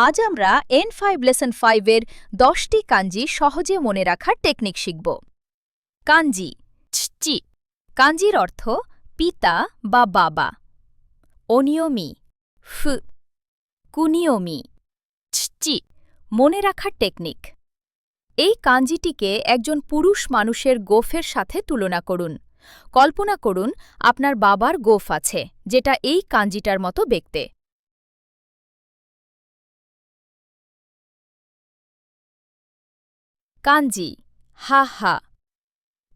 আজ আমরা N5 lesson 5 এর 10টি কাঞ্জি সহজে মনে রাখার টেকনিক শিখব। কাঞ্জি ছি। কাঞ্জির অর্থ পিতা বা বাবা। অনিয়মি ফ। কুনিয়মি ছি। মনে রাখার টেকনিক। এই কাঞ্জিটিকে একজন পুরুষ মানুষের গোফের সাথে তুলনা করুন। কল্পনা করুন আপনার বাবার গোফ আছে, যেটা এই কাঞ্জিটার মতো দেখতে। কাঞ্জি হা হা।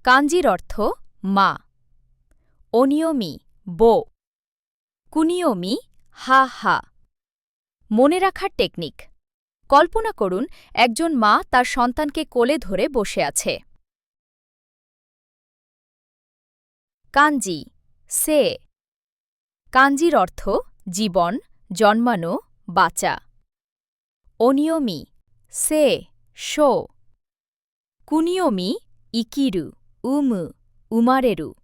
কাঞ্জির অর্থ মা। অনিয়মি বো। কুনিয়মি হা হা। মনে রাখার টেকনিক। কল্পনা করুন একজন মা তার সন্তানকে কোলে ধরে বসে আছে। কাঞ্জি সে। কাঞ্জির অর্থ জীবন, জন্মানো, বাঁচা। অনিয়মি সে শো। কুনিয়মি ইকিরু উমু উমারেরু।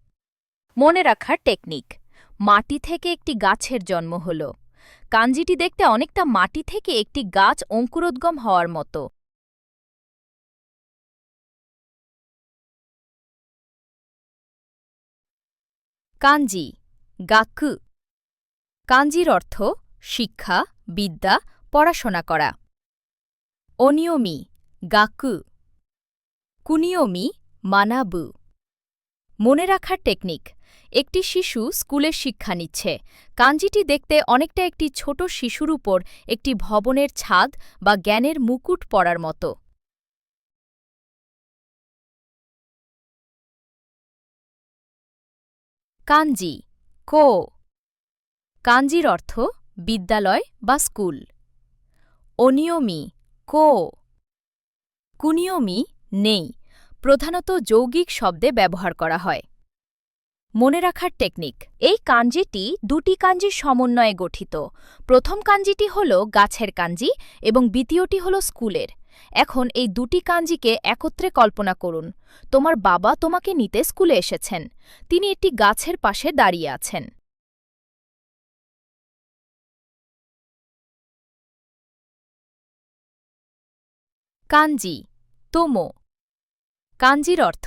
মনে রাখার টেকনিক। মাটি থেকে একটি গাছের জন্ম হল। কাঞ্জিটি দেখতে অনেকটা মাটি থেকে একটি গাছ অঙ্কুরোদ্গম হওয়ার মতো। কাঞ্জি গাকু। কাঞ্জির অর্থ শিক্ষা, বিদ্যা, পড়াশোনা করা। অনিয়মি গাকু। কুনিয়মি মানাবু। মনে রাখার টেকনিক। একটি শিশু স্কুলের শিক্ষা নিচ্ছে। কাঞ্জিটি দেখতে অনেকটা একটি ছোট শিশুর উপর একটি ভবনের ছাদ বা জ্ঞানের মুকুট পরার মতো। কাঞ্জি কো। কাঞ্জির অর্থ বিদ্যালয় বা স্কুল। অনিয়মি কো। কুনিয়মি নেই, প্রধানত যৌগিক শব্দে ব্যবহার করা হয়। মনে রাখার টেকনিক। এই কাঞ্জিটি দুটি কাঞ্জির সমন্বয়ে গঠিত। প্রথম কাঞ্জিটি হল গাছের কাঞ্জি এবং দ্বিতীয়টি হল স্কুলের। এখন এই দুটি কাঞ্জিকে একত্রে কল্পনা করুন। তোমার বাবা তোমাকে নিতে স্কুলে এসেছেন। তিনি একটি গাছের পাশে দাঁড়িয়ে আছেন। কাঞ্জি তোমো। কাঞ্জির অর্থ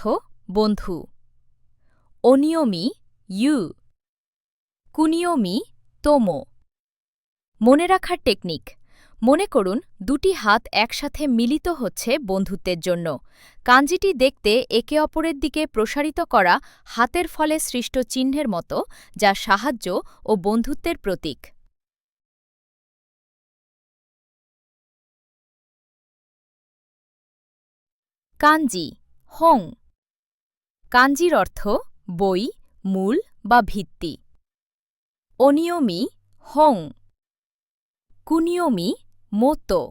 বন্ধু। অনিয়মি ইউ। কুনিয়মি তোমো। মনে রাখার টেকনিক। মনে করুন দুটি হাত একসাথে মিলিত হচ্ছে বন্ধুত্বের জন্য। কাঞ্জিটি দেখতে একে অপরের দিকে প্রসারিত করা হাতের ফলে সৃষ্ট চিহ্নের মতো, যা সাহায্য ও বন্ধুত্বের প্রতীক। কাঞ্জি হোং। কাঞ্জির অর্থ বই, মূল বা ভিত্তি। অনিয়মি হোং। কুনিয়মি মোতো।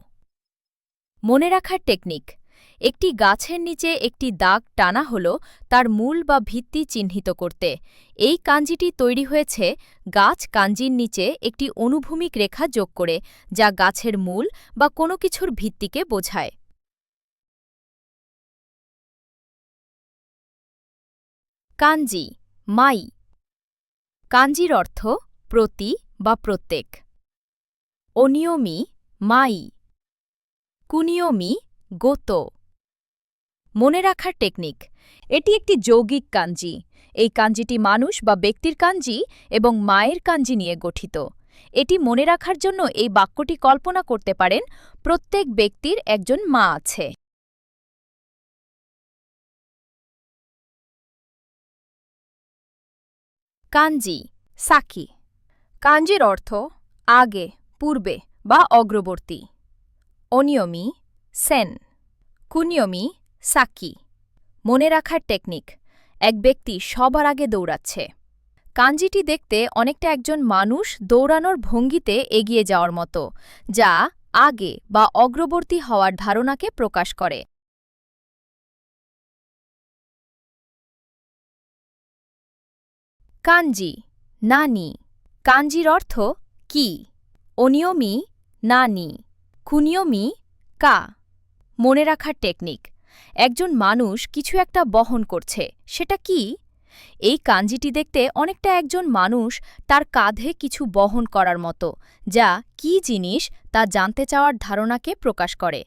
মনে রাখার টেকনিক। একটি গাছের নিচে একটি দাগ টানা হল তার মূল বা ভিত্তি চিহ্নিত করতে। এই কাঞ্জিটি তৈরি হয়েছে গাছ কাঞ্জির নিচে একটি অনুভূমিক রেখা যোগ করে, যা গাছের মূল বা কোনো কিছুর ভিত্তিকে বোঝায়। কাঞ্জি মাই। কাঞ্জির অর্থ প্রতি বা প্রত্যেক। অনিয়মি মাই। কুনিয়মি গোতো। মনে রাখার টেকনিক। এটি একটি যৌগিক কাঞ্জি। এই কাঞ্জিটি মানুষ বা ব্যক্তির কাঞ্জি এবং মায়ের কাঞ্জি নিয়ে গঠিত। এটি মনে রাখার জন্য এই বাক্যটি কল্পনা করতে পারেন, প্রত্যেক ব্যক্তির একজন মা আছে। কাঞ্জি সাকি। কাঞ্জির অর্থ আগে, পূর্বে বা অগ্রবর্তী। অনিয়মি সেন। কুনিয়মি সাকি। মনে রাখার টেকনিক। এক ব্যক্তি সবার আগে দৌড়াচ্ছে। কাঞ্জিটি দেখতে অনেকটা একজন মানুষ দৌড়ানোর ভঙ্গিতে এগিয়ে যাওয়ার মতো, যা আগে বা অগ্রবর্তী হওয়ার ধারণাকে প্রকাশ করে। কাঞ্জি নানি। কাঞ্জির অর্থ কি। অনিয়মি নানি। কুনিয়মি কা। মনে রাখার টেকনিক। একজন মানুষ কিছু একটা বহন করছে, সেটা কি? এই কাঞ্জিটি দেখতে অনেকটা একজন মানুষ তার কাঁধে কিছু বহন করার মতো, যা কী জিনিস তা জানতে চাওয়ার ধারণাকে প্রকাশ করে।